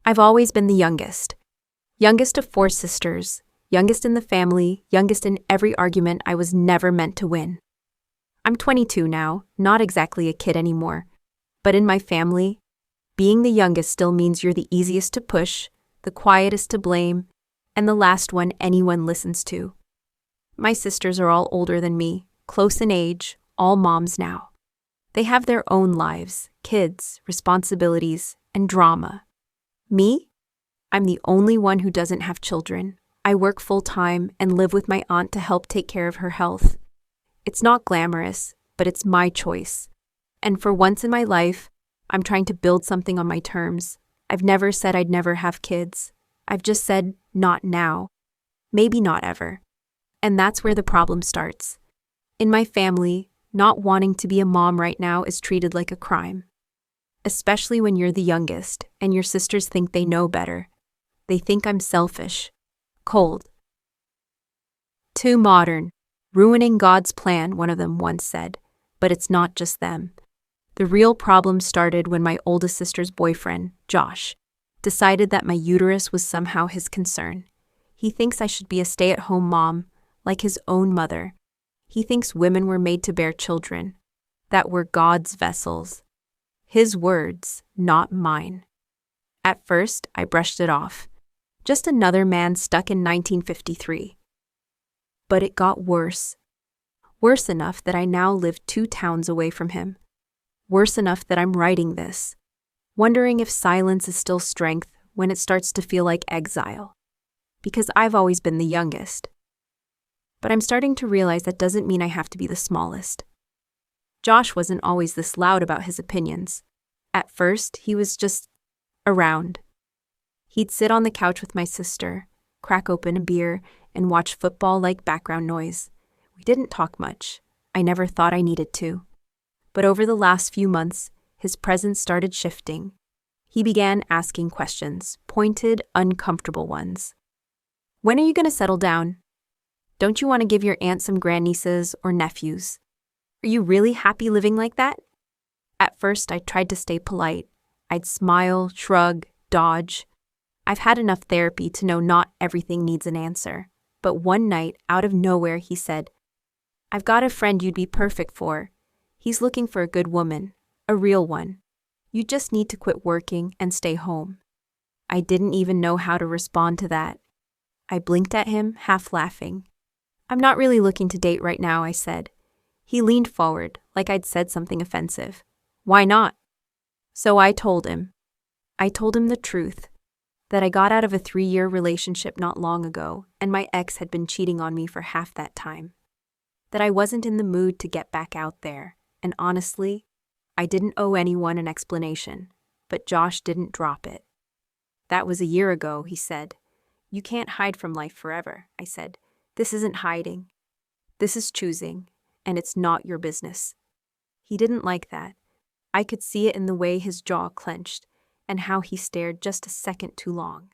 I've always been the youngest. Youngest of 4 sisters, youngest in the family, youngest in every argument I was never meant to win. I'm 22 now, not exactly a kid anymore. But in my family, being the youngest still means you're the easiest to push, the quietest to blame, and the last one anyone listens to. My sisters are all older than me, close in age, all moms now. They have their own lives, kids, responsibilities, and drama. Me? I'm the only one who doesn't have children. I work full-time and live with my aunt to help take care of her health. It's not glamorous, but it's my choice. And for once in my life, I'm trying to build something on my terms. I've never said I'd never have kids. I've just said, not now. Maybe not ever. And that's where the problem starts. In my family, not wanting to be a mom right now is treated like a crime. Especially when you're the youngest and your sisters think they know better. They think I'm selfish, cold, too modern, ruining God's plan, one of them once said. But it's not just them. The real problem started when my oldest sister's boyfriend, Josh, decided that my uterus was somehow his concern. He thinks I should be a stay-at-home mom, like his own mother. He thinks women were made to bear children, that we're God's vessels. His words, not mine. At first, I brushed it off. Just another man stuck in 1953. But it got worse. Worse enough that I now live 2 towns away from him. Worse enough that I'm writing this, wondering if silence is still strength when it starts to feel like exile. Because I've always been the youngest. But I'm starting to realize that doesn't mean I have to be the smallest. Josh wasn't always this loud about his opinions. At first, he was just around. He'd sit on the couch with my sister, crack open a beer, and watch football like background noise. We didn't talk much. I never thought I needed to. But over the last few months, his presence started shifting. He began asking questions, pointed, uncomfortable ones. When are you going to settle down? Don't you want to give your aunt some grandnieces or nephews? Are you really happy living like that? At first, I tried to stay polite. I'd smile, shrug, dodge. I've had enough therapy to know not everything needs an answer. But one night, out of nowhere, he said, "I've got a friend you'd be perfect for. He's looking for a good woman, a real one. You just need to quit working and stay home." I didn't even know how to respond to that. I blinked at him, half laughing. "I'm not really looking to date right now," I said. He leaned forward, like I'd said something offensive. "Why not?" So I told him. I told him the truth, that I got out of a 3-year relationship not long ago, and my ex had been cheating on me for half that time. That I wasn't in the mood to get back out there. And honestly, I didn't owe anyone an explanation, but Josh didn't drop it. "That was a year ago," he said. "You can't hide from life forever," I said. "This isn't hiding. This is choosing, and it's not your business." He didn't like that. I could see it in the way his jaw clenched, and how he stared just a second too long.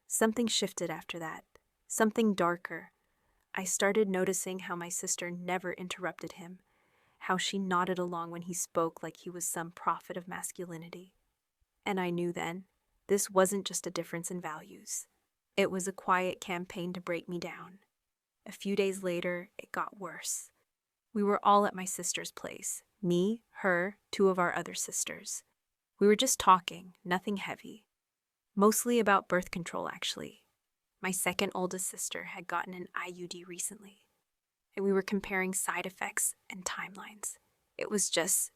Something shifted after that, something darker. I started noticing how my sister never interrupted him, how she nodded along when he spoke like he was some prophet of masculinity. And I knew then, this wasn't just a difference in values. It was a quiet campaign to break me down. A few days later, it got worse. We were all at my sister's place. Me, her, 2 of our other sisters. We were just talking, nothing heavy. Mostly about birth control, actually. My second oldest sister had gotten an IUD recently, and we were comparing side effects and timelines. It was just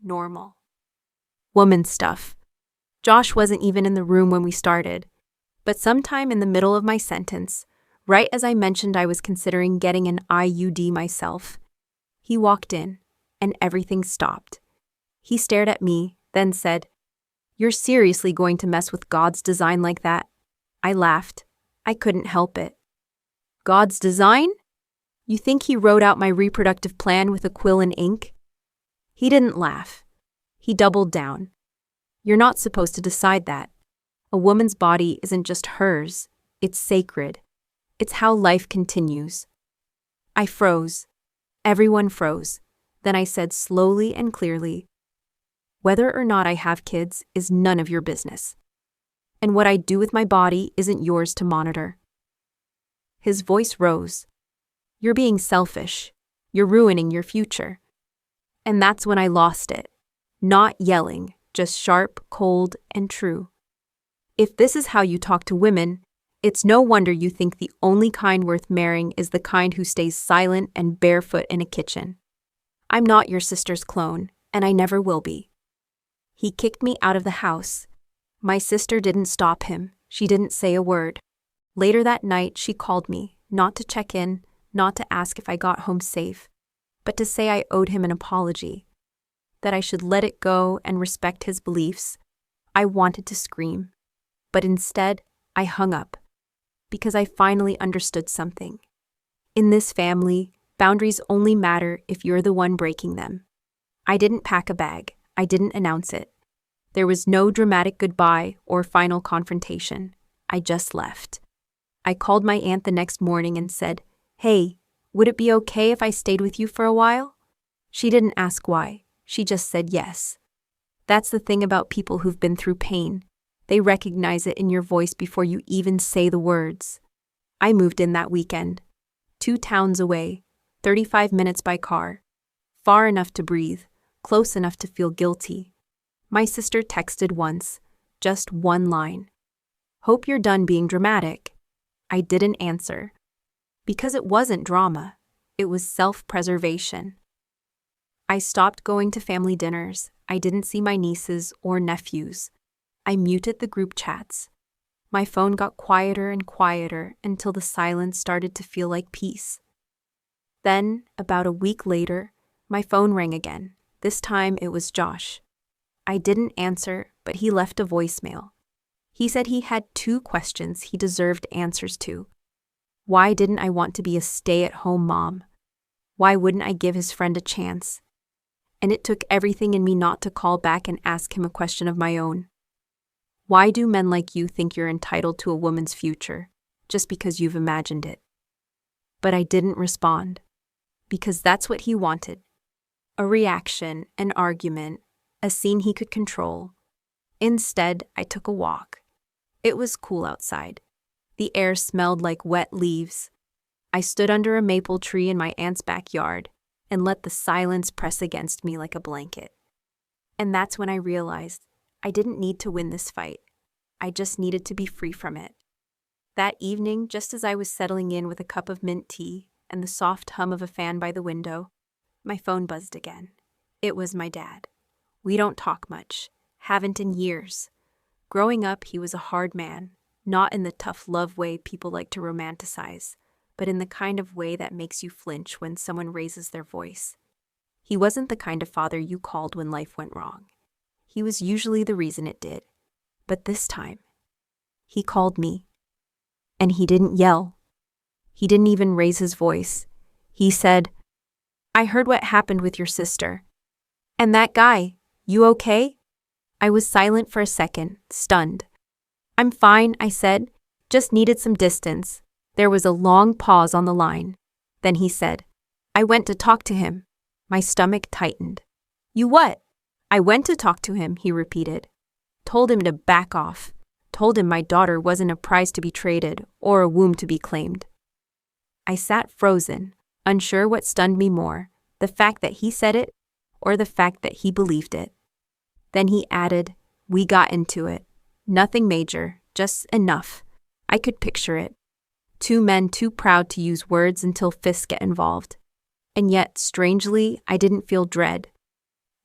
normal. Woman stuff. Josh wasn't even in the room when we started, but sometime in the middle of my sentence, right as I mentioned I was considering getting an IUD myself, he walked in, and everything stopped. He stared at me, then said, "You're seriously going to mess with God's design like that?" I laughed. I couldn't help it. "God's design? You think he wrote out my reproductive plan with a quill and ink?" He didn't laugh. He doubled down. "You're not supposed to decide that. A woman's body isn't just hers. It's sacred. It's how life continues." I froze. Everyone froze. Then I said slowly and clearly, "Whether or not I have kids is none of your business." And what I do with my body isn't yours to monitor." His voice rose. "You're being selfish. You're ruining your future." And that's when I lost it. Not yelling, just sharp, cold, and true. "If this is how you talk to women, it's no wonder you think the only kind worth marrying is the kind who stays silent and barefoot in a kitchen. I'm not your sister's clone, and I never will be." He kicked me out of the house. My sister didn't stop him. She didn't say a word. Later that night, she called me, not to check in, not to ask if I got home safe, but to say I owed him an apology, that I should let it go and respect his beliefs. I wanted to scream, but instead, I hung up, because I finally understood something. In this family, boundaries only matter if you're the one breaking them. I didn't pack a bag. I didn't announce it. There was no dramatic goodbye or final confrontation. I just left. I called my aunt the next morning and said, "Hey, would it be okay if I stayed with you for a while?" She didn't ask why. She just said yes. That's the thing about people who've been through pain. They recognize it in your voice before you even say the words. I moved in that weekend. 2 towns away, 35 minutes by car. Far enough to breathe, close enough to feel guilty. My sister texted once, just one line. "Hope you're done being dramatic." I didn't answer. Because it wasn't drama. It was self-preservation. I stopped going to family dinners. I didn't see my nieces or nephews. I muted the group chats. My phone got quieter and quieter until the silence started to feel like peace. Then, about a week later, my phone rang again. This time it was Josh. I didn't answer, but he left a voicemail. He said he had 2 questions he deserved answers to. Why didn't I want to be a stay-at-home mom? Why wouldn't I give his friend a chance? And it took everything in me not to call back and ask him a question of my own. Why do men like you think you're entitled to a woman's future, just because you've imagined it? But I didn't respond, because that's what he wanted. A reaction, an argument, a scene he could control. Instead, I took a walk. It was cool outside. The air smelled like wet leaves. I stood under a maple tree in my aunt's backyard and let the silence press against me like a blanket. And that's when I realized I didn't need to win this fight. I just needed to be free from it. That evening, just as I was settling in with a cup of mint tea and the soft hum of a fan by the window, my phone buzzed again. It was my dad. We don't talk much. Haven't in years. Growing up, he was a hard man, not in the tough love way people like to romanticize, but in the kind of way that makes you flinch when someone raises their voice. He wasn't the kind of father you called when life went wrong. He was usually the reason it did. But this time, he called me. And he didn't yell. He didn't even raise his voice. He said, "I heard what happened with your sister. And that guy, you okay?" I was silent for a second, stunned. "I'm fine," I said. "Just needed some distance." There was a long pause on the line. Then he said, "I went to talk to him." My stomach tightened. "You what?" "I went to talk to him," he repeated. Told him to back off. Told him my daughter wasn't a prize to be traded or a womb to be claimed. I sat frozen, unsure what stunned me more, the fact that he said it or the fact that he believed it. Then he added, "We got into it. Nothing major, just enough." I could picture it. 2 men too proud to use words until fists get involved. And yet, strangely, I didn't feel dread.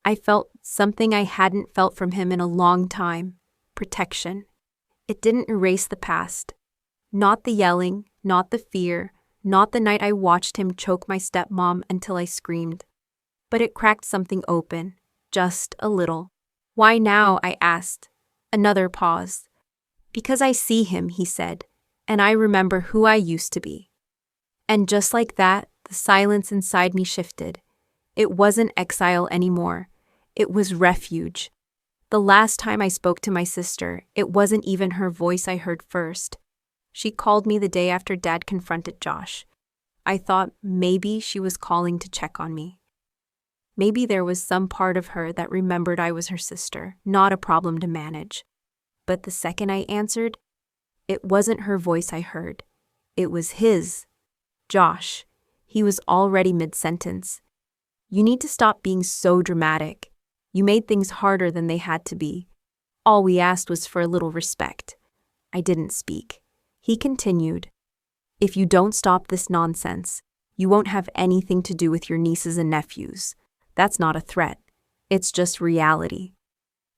I felt something I hadn't felt from him in a long time. Protection. It didn't erase the past. Not the yelling, not the fear, not the night I watched him choke my stepmom until I screamed. But it cracked something open, just a little. "Why now?" I asked. Another pause. "Because I see him," he said, "and I remember who I used to be." And just like that, the silence inside me shifted. It wasn't exile anymore. It was refuge. The last time I spoke to my sister, it wasn't even her voice I heard first. She called me the day after Dad confronted Josh. I thought maybe she was calling to check on me. Maybe there was some part of her that remembered I was her sister, not a problem to manage. But the second I answered, it wasn't her voice I heard. It was his. Josh. He was already mid-sentence. You need to stop being so dramatic. You made things harder than they had to be. All we asked was for a little respect. I didn't speak. He continued, if you don't stop this nonsense, you won't have anything to do with your nieces and nephews. That's not a threat. It's just reality.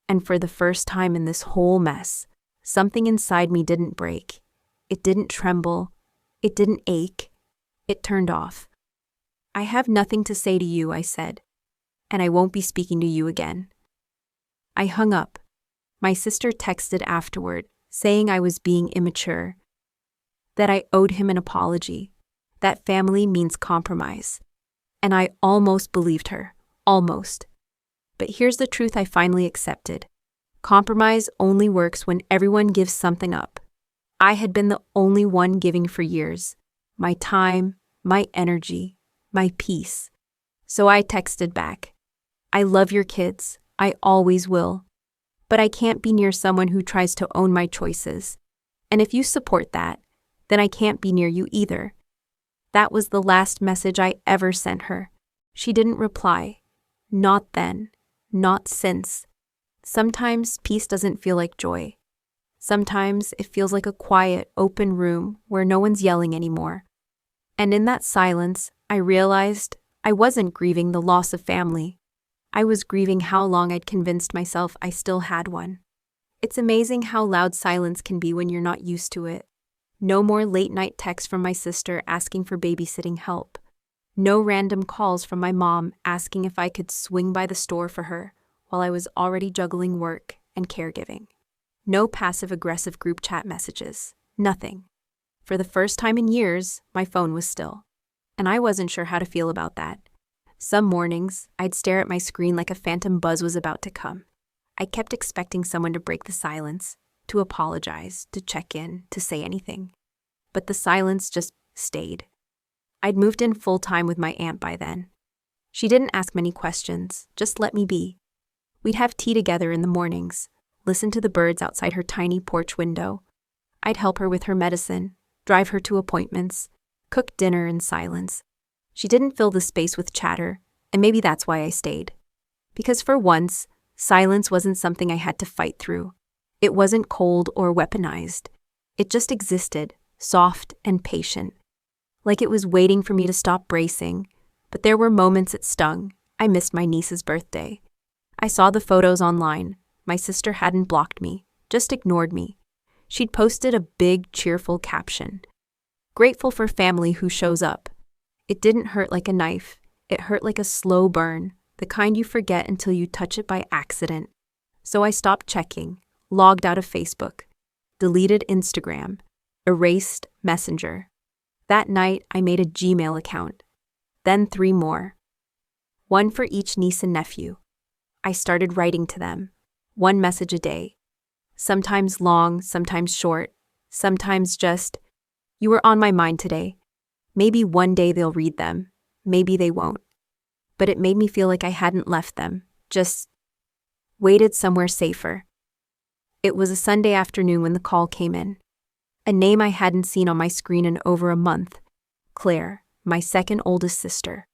And for the first time in this whole mess, something inside me didn't break. It didn't tremble. It didn't ache. It turned off. I have nothing to say to you, I said, and I won't be speaking to you again. I hung up. My sister texted afterward, saying I was being immature, that I owed him an apology, that family means compromise. And I almost believed her, almost. But here's the truth I finally accepted. Compromise only works when everyone gives something up. I had been the only one giving for years. My time, my energy, my peace. So I texted back, I love your kids, I always will. But I can't be near someone who tries to own my choices. And if you support that, then I can't be near you either. That was the last message I ever sent her. She didn't reply. Not then. Not since. Sometimes peace doesn't feel like joy. Sometimes it feels like a quiet, open room where no one's yelling anymore. And in that silence, I realized I wasn't grieving the loss of family. I was grieving how long I'd convinced myself I still had one. It's amazing how loud silence can be when you're not used to it. No more late-night texts from my sister asking for babysitting help. No random calls from my mom asking if I could swing by the store for her while I was already juggling work and caregiving. No passive-aggressive group chat messages. Nothing. For the first time in years, my phone was still. And I wasn't sure how to feel about that. Some mornings, I'd stare at my screen like a phantom buzz was about to come. I kept expecting someone to break the silence, to apologize, to check in, to say anything. But the silence just stayed. I'd moved in full-time with my aunt by then. She didn't ask many questions, just let me be. We'd have tea together in the mornings, listen to the birds outside her tiny porch window. I'd help her with her medicine, drive her to appointments, cook dinner in silence. She didn't fill the space with chatter, and maybe that's why I stayed. Because for once, silence wasn't something I had to fight through. It wasn't cold or weaponized. It just existed, soft and patient. Like it was waiting for me to stop bracing. But there were moments it stung. I missed my niece's birthday. I saw the photos online. My sister hadn't blocked me, just ignored me. She'd posted a big, cheerful caption. Grateful for family who shows up. It didn't hurt like a knife. It hurt like a slow burn, the kind you forget until you touch it by accident. So I stopped checking, logged out of Facebook, deleted Instagram, erased Messenger. That night, I made a Gmail account. Then 3 more. One for each niece and nephew. I started writing to them, 1 message a day. Sometimes long, sometimes short, sometimes just, you were on my mind today. Maybe one day they'll read them, maybe they won't. But it made me feel like I hadn't left them, just waited somewhere safer. It was a Sunday afternoon when the call came in. A name I hadn't seen on my screen in over a month. Claire, my second oldest sister.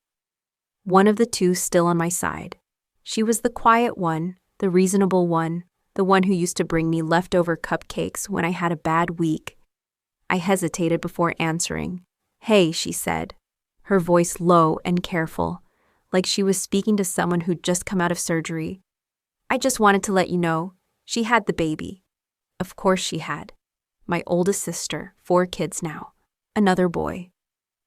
One of the 2 still on my side. She was the quiet one, the reasonable one, the one who used to bring me leftover cupcakes when I had a bad week. I hesitated before answering. Hey, she said, her voice low and careful, like she was speaking to someone who'd just come out of surgery. I just wanted to let you know, she had the baby. Of course she had. My oldest sister, 4 kids now. Another boy.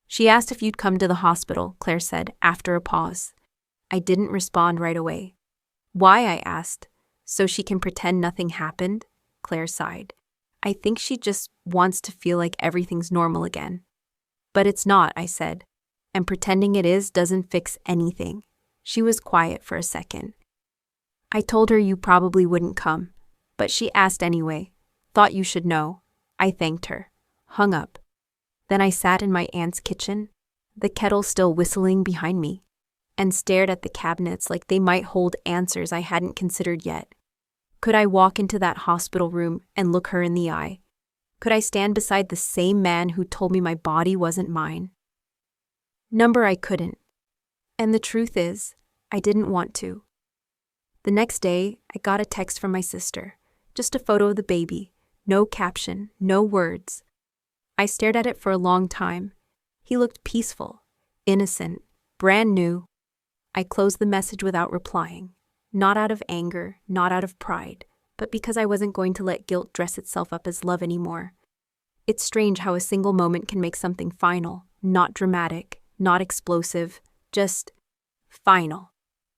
She asked if you'd come to the hospital, Claire said, after a pause. I didn't respond right away. Why, I asked. So she can pretend nothing happened? Claire sighed. I think she just wants to feel like everything's normal again. But it's not, I said. And pretending it is doesn't fix anything. She was quiet for a second. I told her you probably wouldn't come, but she asked anyway. Thought you should know. I thanked her. Hung up. Then I sat in my aunt's kitchen, the kettle still whistling behind me, and stared at the cabinets like they might hold answers I hadn't considered yet. Could I walk into that hospital room and look her in the eye? Could I stand beside the same man who told me my body wasn't mine? Number I couldn't. And the truth is, I didn't want to. The next day, I got a text from my sister. Just a photo of the baby. No caption, no words. I stared at it for a long time. He looked peaceful, innocent, brand new. I closed the message without replying. Not out of anger, not out of pride, but because I wasn't going to let guilt dress itself up as love anymore. It's strange how a single moment can make something final, not dramatic, not explosive, just final.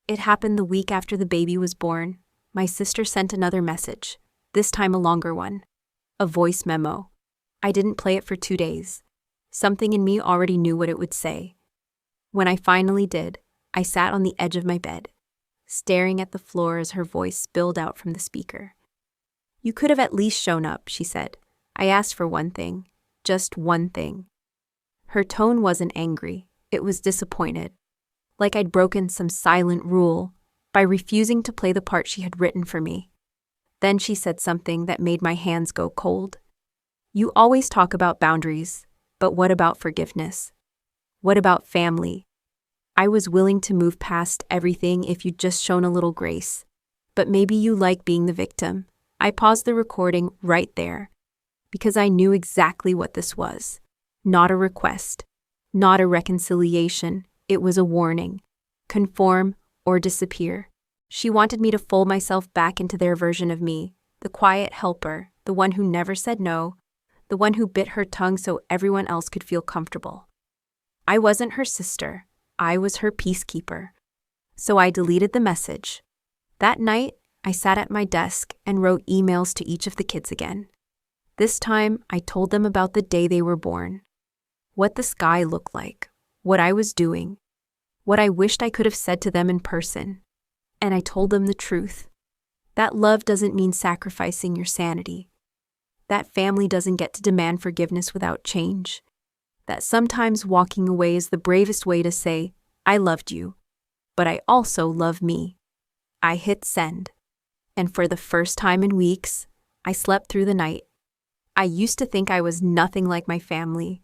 It happened the week after the baby was born. My sister sent another message, this time a longer one. A voice memo. I didn't play it for 2 days. Something in me already knew what it would say. When I finally did, I sat on the edge of my bed, staring at the floor as her voice spilled out from the speaker. You could have at least shown up, she said. I asked for one thing, just one thing. Her tone wasn't angry, it was disappointed. Like I'd broken some silent rule by refusing to play the part she had written for me. Then she said something that made my hands go cold. You always talk about boundaries, but what about forgiveness? What about family? I was willing to move past everything if you'd just shown a little grace. But maybe you like being the victim. I paused the recording right there, because I knew exactly what this was. Not a request, not a reconciliation, it was a warning. Conform or disappear. She wanted me to fold myself back into their version of me, the quiet helper, the one who never said no, the one who bit her tongue so everyone else could feel comfortable. I wasn't her sister, I was her peacekeeper. So I deleted the message. That night, I sat at my desk and wrote emails to each of the kids again. This time, I told them about the day they were born, what the sky looked like, what I was doing, what I wished I could have said to them in person. And I told them the truth. That love doesn't mean sacrificing your sanity. That family doesn't get to demand forgiveness without change. That sometimes walking away is the bravest way to say, I loved you, but I also love me. I hit send. And for the first time in weeks, I slept through the night. I used to think I was nothing like my family,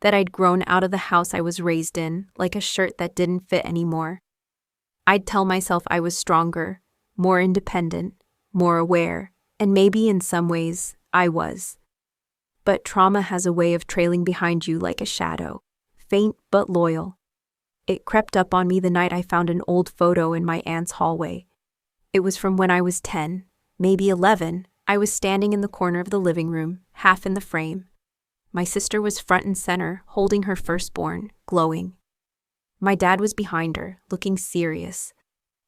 that I'd grown out of the house I was raised in, like a shirt that didn't fit anymore. I'd tell myself I was stronger, more independent, more aware, and maybe in some ways, I was. But trauma has a way of trailing behind you like a shadow, faint but loyal. It crept up on me the night I found an old photo in my aunt's hallway. It was from when I was 10, maybe 11. I was standing in the corner of the living room, half in the frame. My sister was front and center, holding her firstborn, glowing. My dad was behind her, looking serious.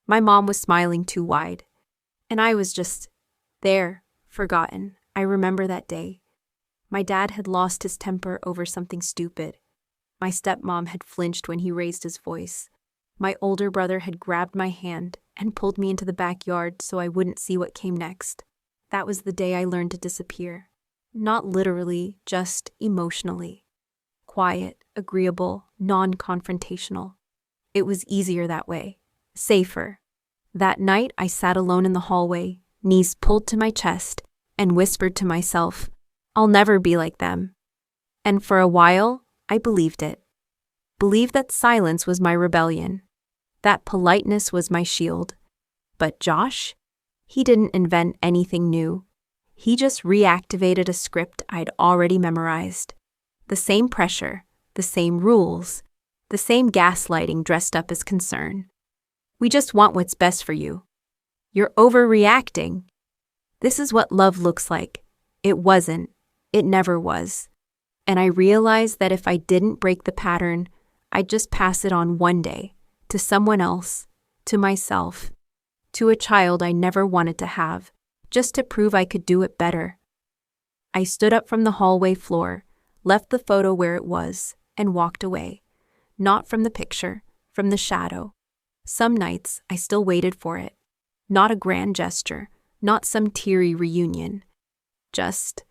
My mom was smiling too wide. And I was just there, forgotten. I remember that day. My dad had lost his temper over something stupid. My stepmom had flinched when he raised his voice. My older brother had grabbed my hand and pulled me into the backyard so I wouldn't see what came next. That was the day I learned to disappear. Not literally, just emotionally. Quiet, agreeable, non-confrontational. It was easier that way. Safer. That night, I sat alone in the hallway, knees pulled to my chest, and whispered to myself, I'll never be like them. And for a while, I believed it. Believed that silence was my rebellion. That politeness was my shield. But Josh? He didn't invent anything new. He just reactivated a script I'd already memorized. The same pressure, the same rules, the same gaslighting dressed up as concern. We just want what's best for you. You're overreacting. This is what love looks like. It wasn't. It never was. And I realized that if I didn't break the pattern, I'd just pass it on one day, to someone else, to myself, to a child I never wanted to have, just to prove I could do it better. I stood up from the hallway floor, left the photo where it was, and walked away. Not from the picture, from the shadow. Some nights, I still waited for it. Not a grand gesture, not some teary reunion. Just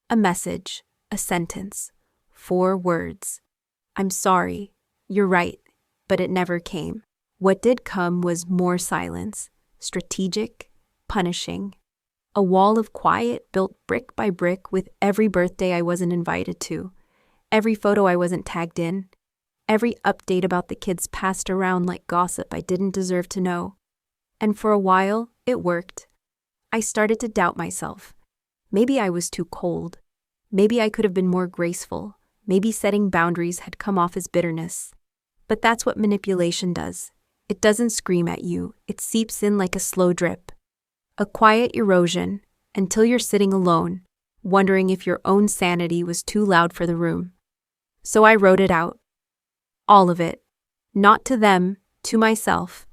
a message, a sentence, 4 words. I'm sorry, you're right, but it never came. What did come was more silence, strategic, punishing, A wall of quiet built brick by brick with every birthday I wasn't invited to, every photo I wasn't tagged in, every update about the kids passed around like gossip I didn't deserve to know. And for a while, it worked. I started to doubt myself. Maybe I was too cold. Maybe I could have been more graceful. Maybe setting boundaries had come off as bitterness. But that's what manipulation does. It doesn't scream at you. It seeps in like a slow drip. A quiet erosion until you're sitting alone, wondering if your own sanity was too loud for the room. So I wrote it out. All of it. Not to them, to myself.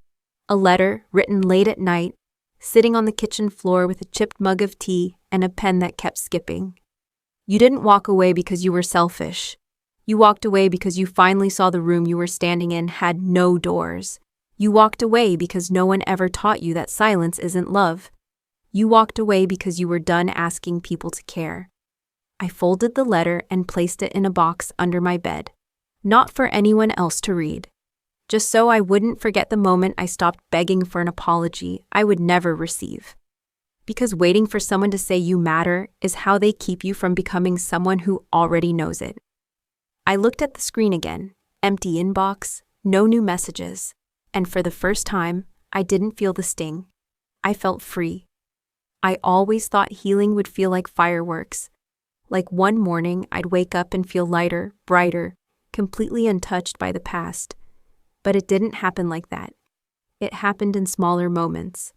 A letter written late at night, sitting on the kitchen floor with a chipped mug of tea and a pen that kept skipping. You didn't walk away because you were selfish. You walked away because you finally saw the room you were standing in had no doors. You walked away because no one ever taught you that silence isn't love. You walked away because you were done asking people to care. I folded the letter and placed it in a box under my bed, not for anyone else to read, just so I wouldn't forget the moment I stopped begging for an apology I would never receive. Because waiting for someone to say you matter is how they keep you from becoming someone who already knows it. I looked at the screen again, empty inbox, no new messages, and for the first time, I didn't feel the sting. I felt free. I always thought healing would feel like fireworks. Like one morning, I'd wake up and feel lighter, brighter, completely untouched by the past. But it didn't happen like that. It happened in smaller moments.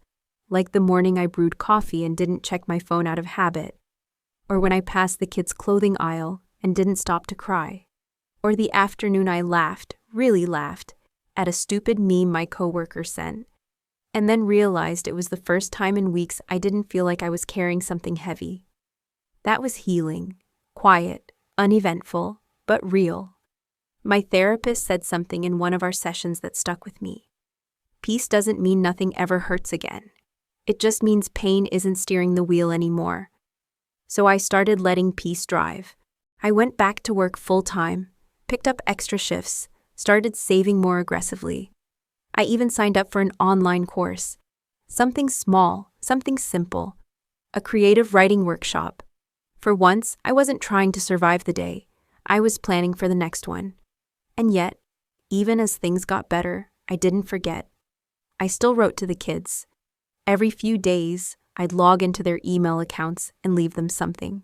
Like the morning I brewed coffee and didn't check my phone out of habit. Or when I passed the kids' clothing aisle and didn't stop to cry. Or the afternoon I laughed, really laughed, at a stupid meme my coworker sent, and then realized it was the first time in weeks I didn't feel like I was carrying something heavy. That was healing, quiet, uneventful, but real. My therapist said something in one of our sessions that stuck with me. Peace doesn't mean nothing ever hurts again. It just means pain isn't steering the wheel anymore. So I started letting peace drive. I went back to work full-time, picked up extra shifts, started saving more aggressively. I even signed up for an online course. Something small, something simple. A creative writing workshop. For once, I wasn't trying to survive the day. I was planning for the next one. And yet, even as things got better, I didn't forget. I still wrote to the kids. Every few days, I'd log into their email accounts and leave them something.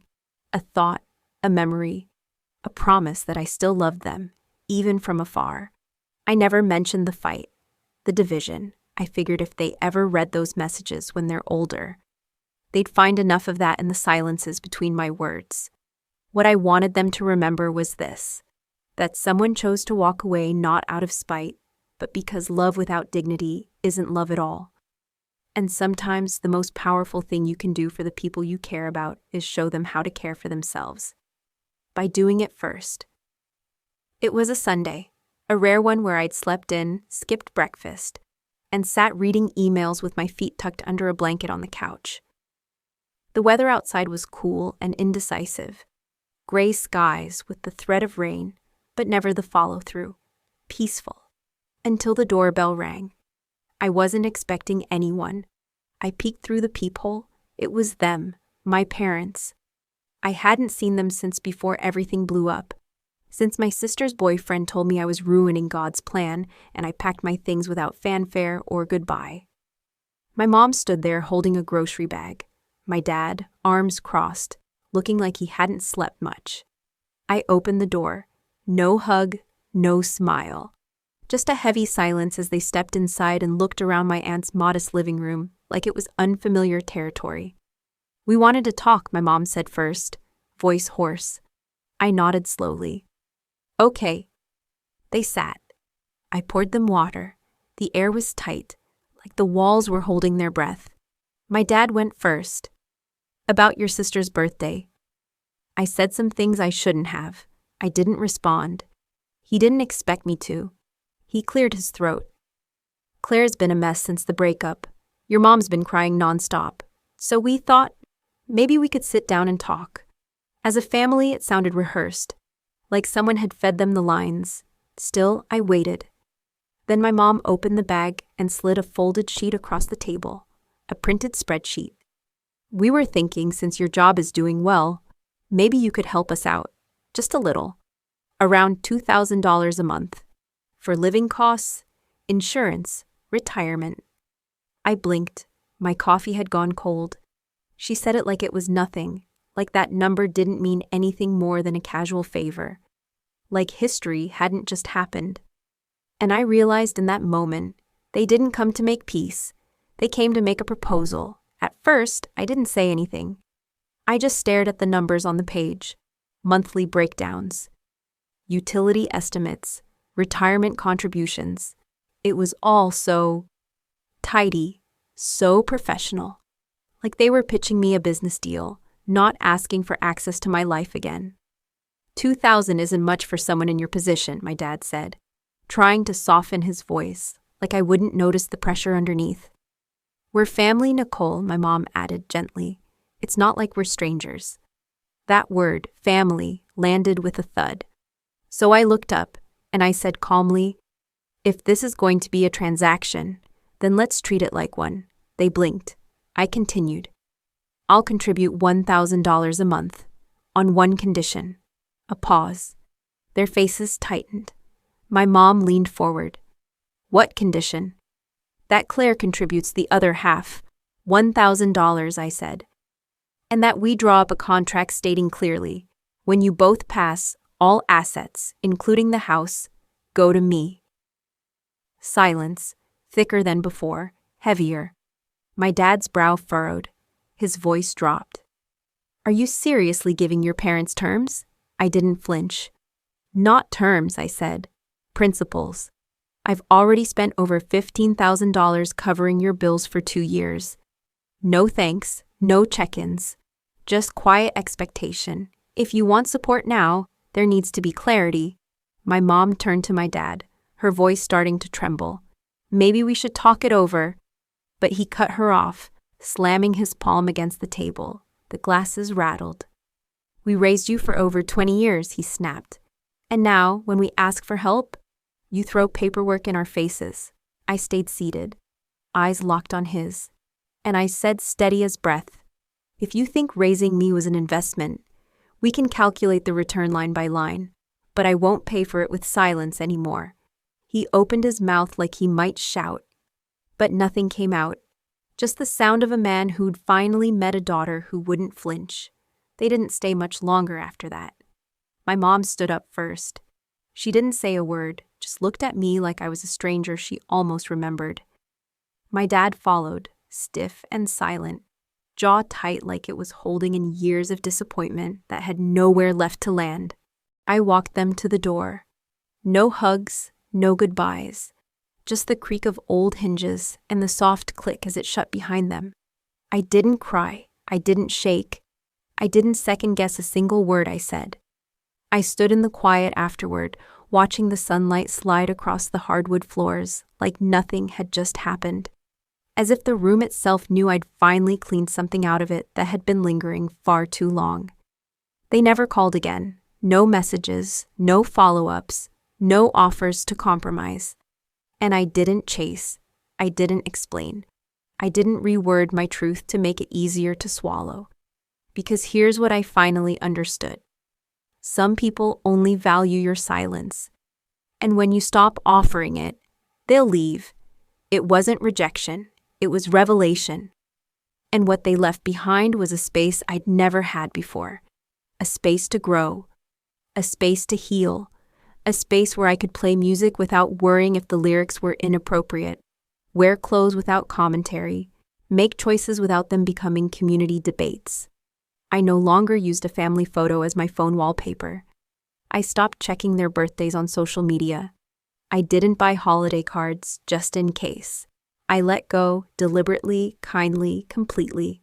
A thought, a memory, a promise that I still loved them, even from afar. I never mentioned the fight, the division. I figured if they ever read those messages when they're older, they'd find enough of that in the silences between my words. What I wanted them to remember was this, that someone chose to walk away not out of spite, but because love without dignity isn't love at all. And sometimes the most powerful thing you can do for the people you care about is show them how to care for themselves. By doing it first. It was a Sunday, a rare one where I'd slept in, skipped breakfast, and sat reading emails with my feet tucked under a blanket on the couch. The weather outside was cool and indecisive. Gray skies with the threat of rain, but never the follow-through. Peaceful. Until the doorbell rang. I wasn't expecting anyone. I peeked through the peephole. It was them, my parents. I hadn't seen them since before everything blew up. Since my sister's boyfriend told me I was ruining God's plan, and I packed my things without fanfare or goodbye. My mom stood there holding a grocery bag. My dad, arms crossed, looking like he hadn't slept much. I opened the door. No hug, no smile. Just a heavy silence as they stepped inside and looked around my aunt's modest living room like it was unfamiliar territory. We wanted to talk, my mom said first, voice hoarse. I nodded slowly. Okay. They sat. I poured them water. The air was tight, like the walls were holding their breath. My dad went first. About your sister's birthday. I said some things I shouldn't have. I didn't respond. He didn't expect me to. He cleared his throat. Claire's been a mess since the breakup. Your mom's been crying nonstop. So we thought maybe we could sit down and talk. As a family, it sounded rehearsed, like someone had fed them the lines. Still, I waited. Then my mom opened the bag and slid a folded sheet across the table, a printed spreadsheet. We were thinking since your job is doing well, maybe you could help us out. Just a little. Around $2,000 a month. For living costs, insurance, retirement. I blinked. My coffee had gone cold. She said it like it was nothing, like that number didn't mean anything more than a casual favor. Like history hadn't just happened. And I realized in that moment, they didn't come to make peace. They came to make a proposal. At first, I didn't say anything. I just stared at the numbers on the page. Monthly breakdowns. Utility estimates. Retirement contributions. It was all so tidy, so professional. Like they were pitching me a business deal, not asking for access to my life again. $2,000 isn't much for someone in your position, my dad said, trying to soften his voice, like I wouldn't notice the pressure underneath. We're family, Nicole, my mom added gently. It's not like we're strangers. That word, family, landed with a thud. So I looked up, and I said calmly, if this is going to be a transaction, then let's treat it like one. They blinked. I continued. I'll contribute $1,000 a month, on one condition. A pause. Their faces tightened. My mom leaned forward. What condition? That Claire contributes the other half, $1,000, I said. And that we draw up a contract stating clearly, when you both pass, all assets, including the house, go to me. Silence, thicker than before, heavier. My dad's brow furrowed. His voice dropped. Are you seriously giving your parents terms? I didn't flinch. Not terms, I said. Principles. I've already spent over $15,000 covering your bills for 2 years. No thanks, no check-ins. Just quiet expectation. If you want support now, there needs to be clarity. My mom turned to my dad, her voice starting to tremble. Maybe we should talk it over. But he cut her off, slamming his palm against the table. The glasses rattled. We raised you for over 20 years, he snapped. And now, when we ask for help, you throw paperwork in our faces. I stayed seated, eyes locked on his. And I said steady as breath, if you think raising me was an investment, we can calculate the return line by line, but I won't pay for it with silence anymore. He opened his mouth like he might shout, but nothing came out. Just the sound of a man who'd finally met a daughter who wouldn't flinch. They didn't stay much longer after that. My mom stood up first. She didn't say a word, just looked at me like I was a stranger she almost remembered. My dad followed, stiff and silent, jaw tight like it was holding in years of disappointment that had nowhere left to land. I walked them to the door. No hugs, no goodbyes. Just the creak of old hinges and the soft click as it shut behind them. I didn't cry. I didn't shake. I didn't second-guess a single word I said. I stood in the quiet afterward, watching the sunlight slide across the hardwood floors like nothing had just happened. As if the room itself knew I'd finally cleaned something out of it that had been lingering far too long. They never called again. No messages, no follow-ups, no offers to compromise. And I didn't chase. I didn't explain. I didn't reword my truth to make it easier to swallow. Because here's what I finally understood. Some people only value your silence. And when you stop offering it, they'll leave. It wasn't rejection. It was revelation. And what they left behind was a space I'd never had before. A space to grow. A space to heal. A space where I could play music without worrying if the lyrics were inappropriate. Wear clothes without commentary. Make choices without them becoming community debates. I no longer used a family photo as my phone wallpaper. I stopped checking their birthdays on social media. I didn't buy holiday cards just in case. I let go deliberately, kindly, completely.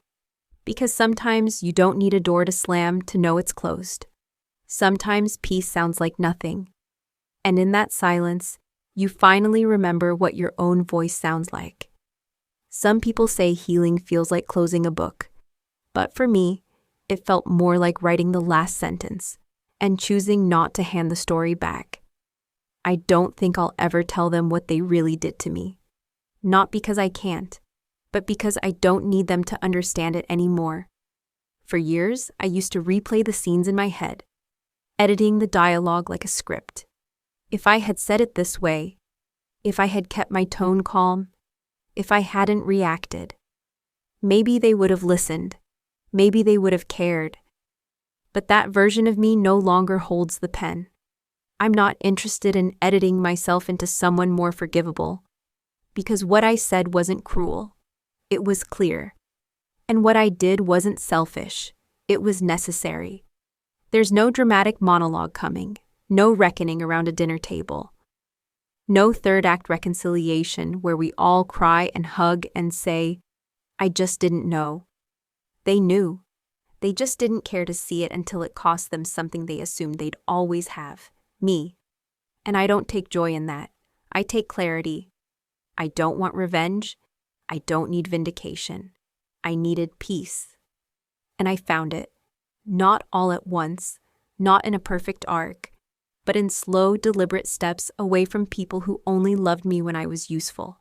Because sometimes you don't need a door to slam to know it's closed. Sometimes peace sounds like nothing. And in that silence, you finally remember what your own voice sounds like. Some people say healing feels like closing a book. But for me, it felt more like writing the last sentence and choosing not to hand the story back. I don't think I'll ever tell them what they really did to me. Not because I can't, but because I don't need them to understand it anymore. For years, I used to replay the scenes in my head, editing the dialogue like a script. If I had said it this way, if I had kept my tone calm, if I hadn't reacted, maybe they would have listened, maybe they would have cared. But that version of me no longer holds the pen. I'm not interested in editing myself into someone more forgivable, because what I said wasn't cruel. It was clear. And what I did wasn't selfish. It was necessary. There's no dramatic monologue coming, no reckoning around a dinner table. No third act reconciliation where we all cry and hug and say, I just didn't know. They knew. They just didn't care to see it until it cost them something they assumed they'd always have, me. And I don't take joy in that. I take clarity. I don't want revenge. I don't need vindication. I needed peace. And I found it. Not all at once, not in a perfect arc, but in slow, deliberate steps away from people who only loved me when I was useful.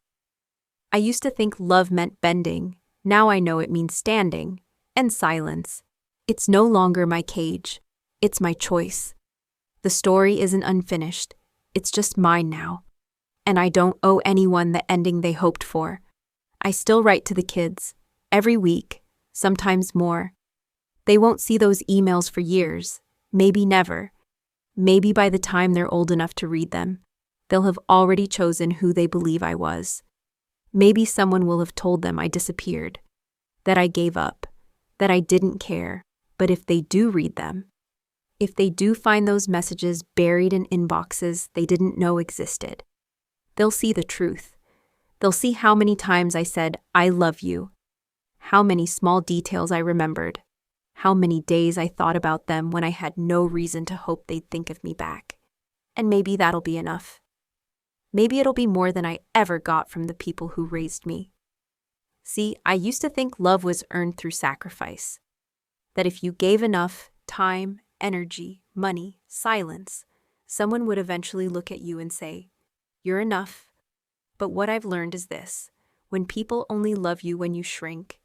I used to think love meant bending. Now I know it means standing and silence. It's no longer my cage. It's my choice. The story isn't unfinished. It's just mine now. And I don't owe anyone the ending they hoped for. I still write to the kids, every week, sometimes more. They won't see those emails for years, maybe never. Maybe by the time they're old enough to read them, they'll have already chosen who they believe I was. Maybe someone will have told them I disappeared, that I gave up, that I didn't care. But if they do read them, if they do find those messages buried in inboxes they didn't know existed, they'll see the truth. They'll see how many times I said, I love you, how many small details I remembered, how many days I thought about them when I had no reason to hope they'd think of me back. And maybe that'll be enough. Maybe it'll be more than I ever got from the people who raised me. See, I used to think love was earned through sacrifice. That if you gave enough time, energy, money, silence, someone would eventually look at you and say, you're enough. But what I've learned is this: when people only love you when you shrink,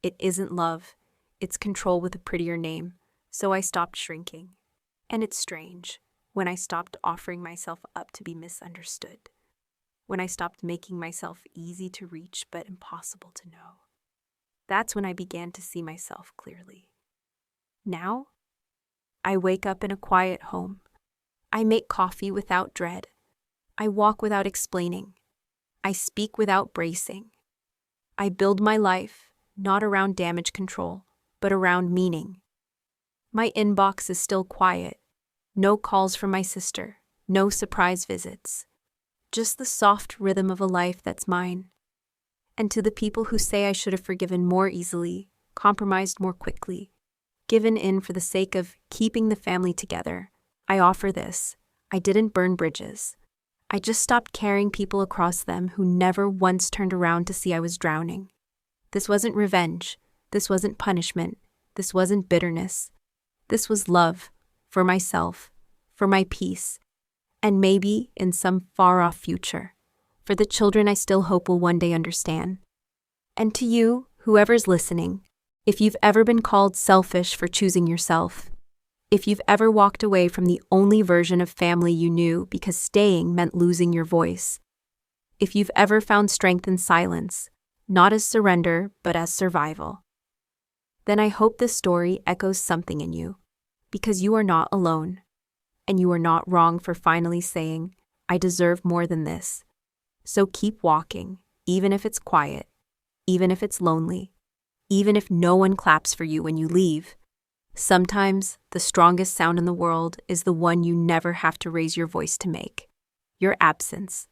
it isn't love, it's control with a prettier name. So I stopped shrinking. And it's strange, when I stopped offering myself up to be misunderstood, when I stopped making myself easy to reach but impossible to know. That's when I began to see myself clearly. Now, I wake up in a quiet home. I make coffee without dread. I walk without explaining. I speak without bracing. I build my life, not around damage control, but around meaning. My inbox is still quiet. No calls from my sister, no surprise visits. Just the soft rhythm of a life that's mine. And to the people who say I should have forgiven more easily, compromised more quickly, given in for the sake of keeping the family together, I offer this: I didn't burn bridges. I just stopped carrying people across them who never once turned around to see I was drowning. This wasn't revenge. This wasn't punishment. This wasn't bitterness. This was love, for myself, for my peace, and maybe in some far-off future, for the children I still hope will one day understand. And to you, whoever's listening, if you've ever been called selfish for choosing yourself, if you've ever walked away from the only version of family you knew because staying meant losing your voice, if you've ever found strength in silence, not as surrender but as survival, then I hope this story echoes something in you, because you are not alone, and you are not wrong for finally saying, I deserve more than this. So keep walking, even if it's quiet, even if it's lonely, even if no one claps for you when you leave. Sometimes the strongest sound in the world is the one you never have to raise your voice to make: your absence.